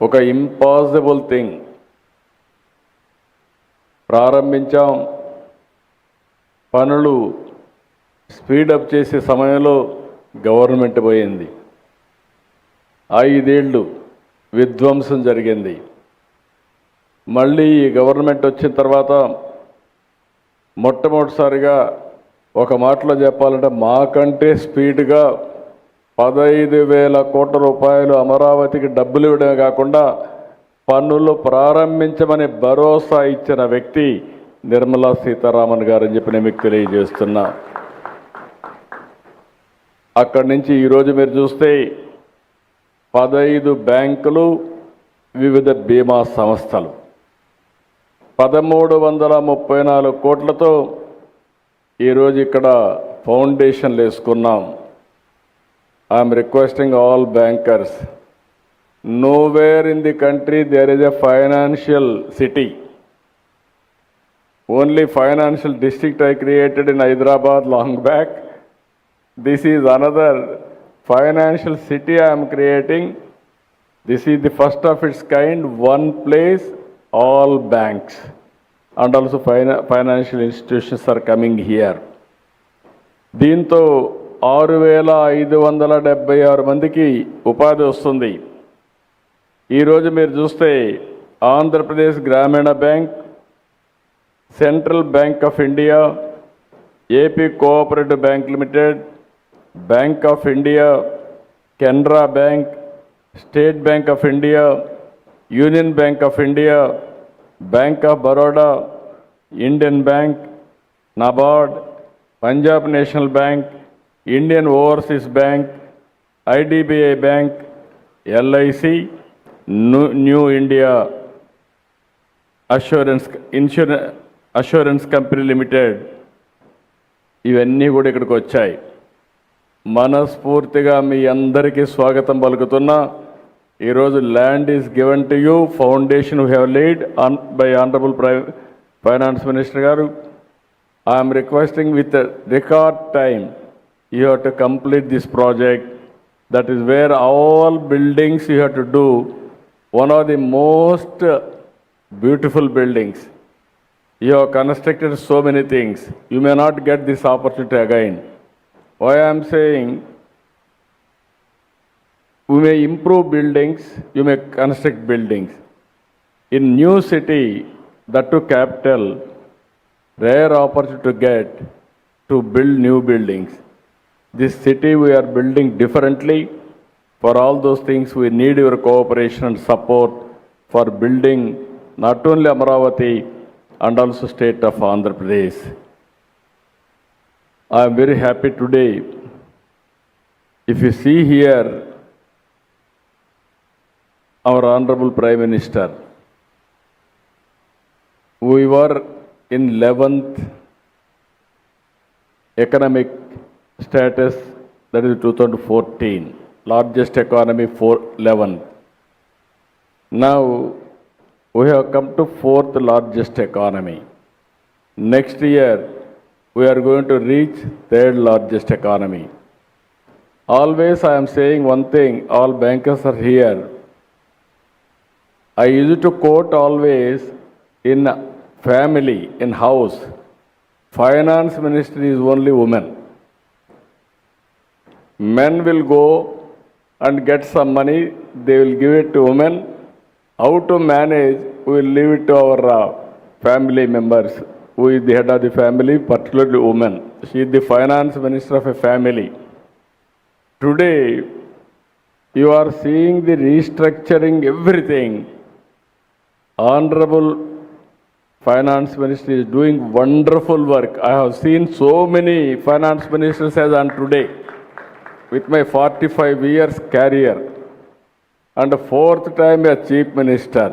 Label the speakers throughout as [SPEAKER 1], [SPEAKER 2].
[SPEAKER 1] ఒక impossible thing ప్రారంభించాం. పనులు స్పీడప్ చేసే సమయంలో గవర్నమెంట్ పోయింది. 5 ఏళ్ళు విధ్వంసం జరిగింది. మళ్ళీ ఈ గవర్నమెంట్ వచ్చిన తర్వాత మొట్టమొదటిసారిగా ఒక మాటలో చెప్పాలంటే మాకంటే స్పీడ్గా 15,000 కోట్ల రూపాయలు అమరావతికి డబ్బులు ఇవ్వడమే కాకుండా పన్నులు ప్రారంభించమని భరోసా ఇచ్చిన వ్యక్తి నిర్మలా సీతారామన్ గారు అని చెప్పి నేను మీకు తెలియజేస్తున్నా. అక్కడి నుంచి ఈరోజు మీరు చూస్తే 15 బ్యాంకులు, వివిధ బీమా సంస్థలు 1334 కోట్లతో ఈరోజు ఇక్కడ ఫౌండేషన్లు వేసుకున్నాం. I'm requesting all bankers, nowhere in the country there is a financial city. Only financial district I created in Hyderabad long back. This is another financial city I am creating. This is the first of its kind, one place, all banks and also financial institutions are coming here. దీంతో 6,576 మందికి ఉపాధి వస్తుంది. ఈరోజు మీరు చూస్తే ఆంధ్రప్రదేశ్ గ్రామీణ bank, central bank of India, AP cooperative bank limited, bank of India, Canara bank, state bank of India, union bank of India, bank of Baroda, Indian bank, NABARD, Punjab national bank, Indian overseas bank, IDBI bank, LIC, new India assurance company limited, ఇవన్నీ కూడా ఇక్కడికి వచ్చాయి. మనస్ఫూర్తిగా మీ అందరికీ స్వాగతం పలుకుతున్నా. ఈరోజు land is given to you, foundation we have laid by honourable finance minister గారు. I'm requesting with record time you have to complete this project. That is where all buildings you have to do. One of the most beautiful buildings. You have constructed so many things. You may not get this opportunity again. Why I am saying, we may improve buildings, you may construct buildings. In new city, that to capital, rare opportunity to get to build new buildings. This city we are building differently. For all those things, we need your cooperation and support for building not only Amaravati and also state of Andhra Pradesh. I am very happy today. If you see here, our Honorable Prime Minister, we were in 11th economic status, that is 2014. Largest economy 11. Now we have come to 4th largest economy. Next year we are going to reach 3rd largest economy. Always I am saying one thing, all bankers are here. I used to quote always, in family, in house, finance minister is only women. Men will go and get some money, they will give it to women. How to manage, we will leave it to our family members. Who is the head of the family, particularly women. She is the finance minister of a family. Today, you are seeing the restructuring everything. Honorable finance minister is doing wonderful work. I have seen so many finance ministers as on today. With my 45 years career and 4th time as chief minister,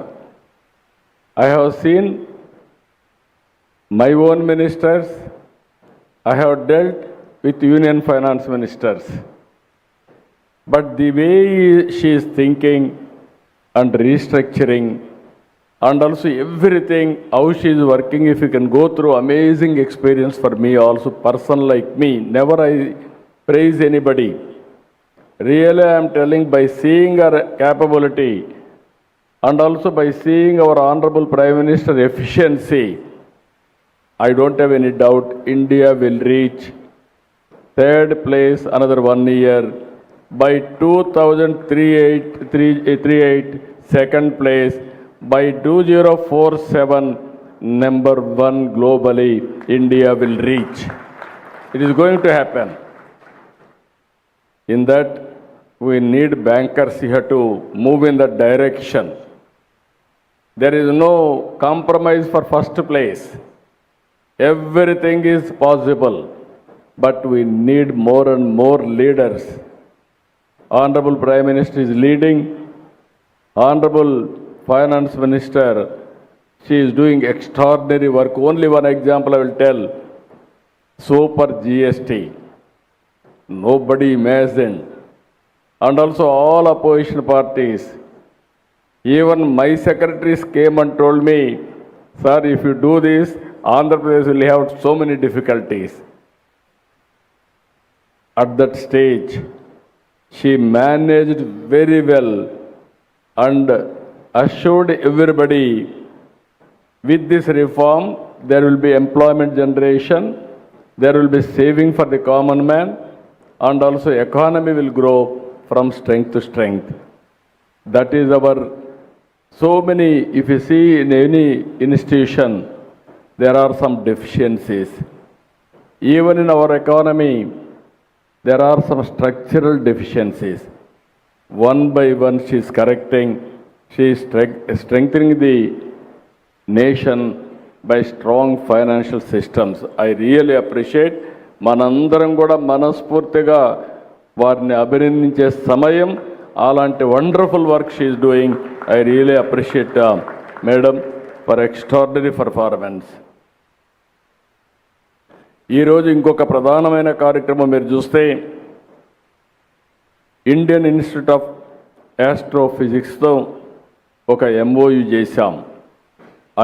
[SPEAKER 1] I have seen my own ministers, I have dealt with union finance ministers. But the way she is thinking and restructuring and also everything, how she is working, if you can go through, amazing experience for me also, person like me, never I praise anybody. Really, I am telling, by seeing her capability, and also by seeing our Honorable Prime Minister efficiency, I don't have any doubt India will reach third place another 1 year. By 2038, second place. By 2047, number one globally, India will reach. It is going to happen. In that, we need bankers here to move in that direction. There is no compromise for first place. Everything is possible, but we need more and more leaders. Honorable Prime Minister is leading. Honorable Finance Minister, she is doing extraordinary work. Only one example I will tell. Super GST. Nobody imagined. And also all opposition parties. Even my secretaries came and told me, sir, if you do this, Andhra Pradesh will have so many difficulties. At that stage, she managed very well and assured everybody with this reform, there will be employment generation, there will be saving for the common man, and also economy will grow from strength to strength. That is our, so many, if you see in any institution, there are some deficiencies. Even in our economy, there are some structural deficiencies. One by one she is correcting, she is strengthening the nation by strong financial systems. I really appreciate. మనందరం కూడా మనస్ఫూర్తిగా వారిని అభినందించే సమయం. అలాంటి wonderful work she is doing. I really appreciate madam for extraordinary performance. ఈరోజు ఇంకొక ప్రధానమైన కార్యక్రమం మీరు చూస్తే ఇండియన్ ఇన్స్టిట్యూట్ ఆఫ్ ఆస్ట్రోఫిజిక్స్తో ఒక ఎంఓయు చేశాం.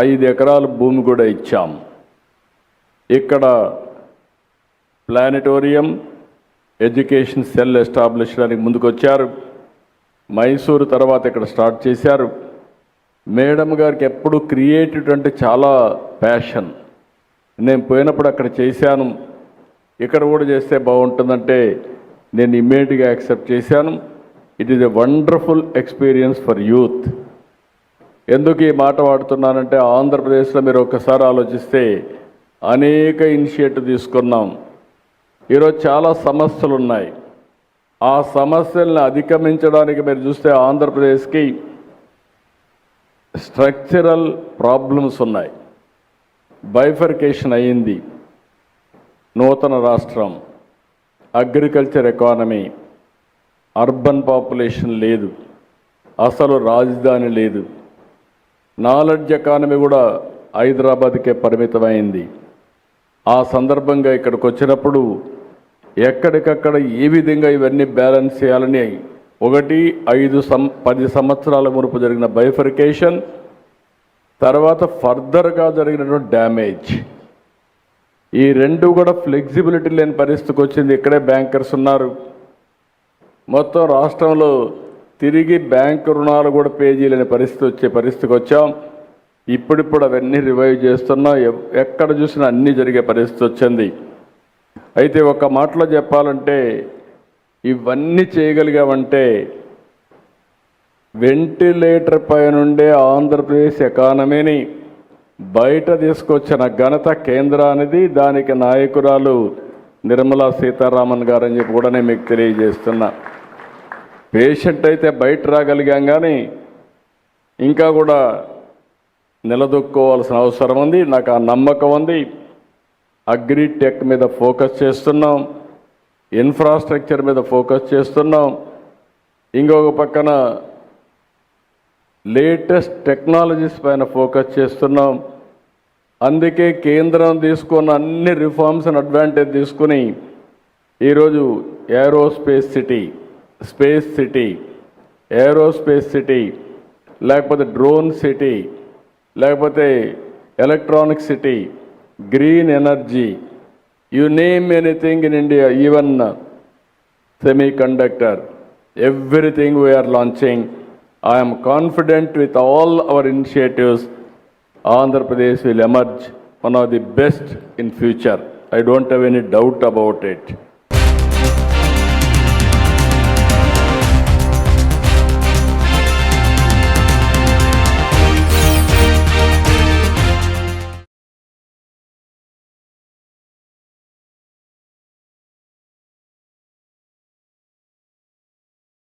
[SPEAKER 1] 5 ఎకరాల భూమి కూడా ఇచ్చాం. ఇక్కడ ప్లానెటోరియం ఎడ్యుకేషన్ సెల్ ఎస్టాబ్లిష్ చేయడానికి ముందుకొచ్చారు. మైసూరు తర్వాత ఇక్కడ స్టార్ట్ చేశారు. మేడం గారికి ఎప్పుడు క్రియేటివ్ అంటే చాలా ప్యాషన్. నేను పోయినప్పుడు అక్కడ చేశాను, ఇక్కడ కూడా చేస్తే బాగుంటుందంటే నేను ఇమ్మీడియట్గా యాక్సెప్ట్ చేశాను. It is a wonderful experience for youth. ఎందుకు ఈ మాట వాడుతున్నానంటే ఆంధ్రప్రదేశ్లో మీరు ఒక్కసారి ఆలోచిస్తే అనేక ఇనిషియేటివ్ తీసుకున్నాం. ఈరోజు చాలా సమస్యలు ఉన్నాయి. ఆ సమస్యలను అధిగమించడానికి మీరు చూస్తే ఆంధ్రప్రదేశ్కి స్ట్రక్చరల్ ప్రాబ్లమ్స్ ఉన్నాయి. బైఫర్కేషన్ అయ్యింది. నూతన రాష్ట్రం, అగ్రికల్చర్ ఎకానమీ, అర్బన్ పాపులేషన్ లేదు, అసలు రాజధాని లేదు. నాలెడ్జ్ ఎకానమీ కూడా హైదరాబాద్కే పరిమితమైంది. ఆ సందర్భంగా ఇక్కడికి వచ్చినప్పుడు ఎక్కడికక్కడ ఏ విధంగా ఇవన్నీ బ్యాలెన్స్ చేయాలని 10 సంవత్సరాల మునుపు జరిగిన బైఫర్కేషన్, తర్వాత ఫర్దర్గా జరిగినటువంటి డ్యామేజ్, ఈ రెండు కూడా ఫ్లెక్సిబిలిటీ లేని పరిస్థితికి వచ్చింది. ఇక్కడే బ్యాంకర్స్ ఉన్నారు. మొత్తం రాష్ట్రంలో తిరిగి బ్యాంకు రుణాలు కూడా పే చేయలేని పరిస్థితికి వచ్చాం. ఇప్పుడిప్పుడు అవన్నీ రివైవ్ చేస్తున్నాం. ఎక్కడ చూసినా అన్నీ జరిగే పరిస్థితి వచ్చింది. అయితే ఒక మాటలో చెప్పాలంటే ఇవన్నీ చేయగలిగామంటే వెంటిలేటర్ పై నుండే ఆంధ్రప్రదేశ్ ఎకానమీని బయట తీసుకొచ్చిన ఘనత కేంద్రానిది. దానికి నాయకురాలు నిర్మలా సీతారామన్ గారు అని చెప్పి కూడా నేను మీకు తెలియజేస్తున్నా. పేషెంట్ అయితే బయట రాగలిగాం, కానీ ఇంకా కూడా నిలదొక్కోవాల్సిన అవసరం ఉంది. నాకు ఆ నమ్మకం ఉంది. అగ్రిటెక్ మీద ఫోకస్ చేస్తున్నాం, ఇన్ఫ్రాస్ట్రక్చర్ మీద ఫోకస్ చేస్తున్నాం. ఇంకొక పక్కన లేటెస్ట్ టెక్నాలజీస్ పైన ఫోకస్ చేస్తున్నాం. అందుకే కేంద్రం తీసుకున్న అన్ని రిఫార్మ్స్ అండ్ అడ్వాంటేజ్ తీసుకుని ఈరోజు aerospace city, space city, aerospace city, లేకపోతే డ్రోన్ సిటీ, లేకపోతే electronic city, green energy, you name anything in India, even semiconductor, everything we're launching. I am confident with all our initiatives, Andhra Pradesh will emerge one of the best in future. I don't have any doubt about it.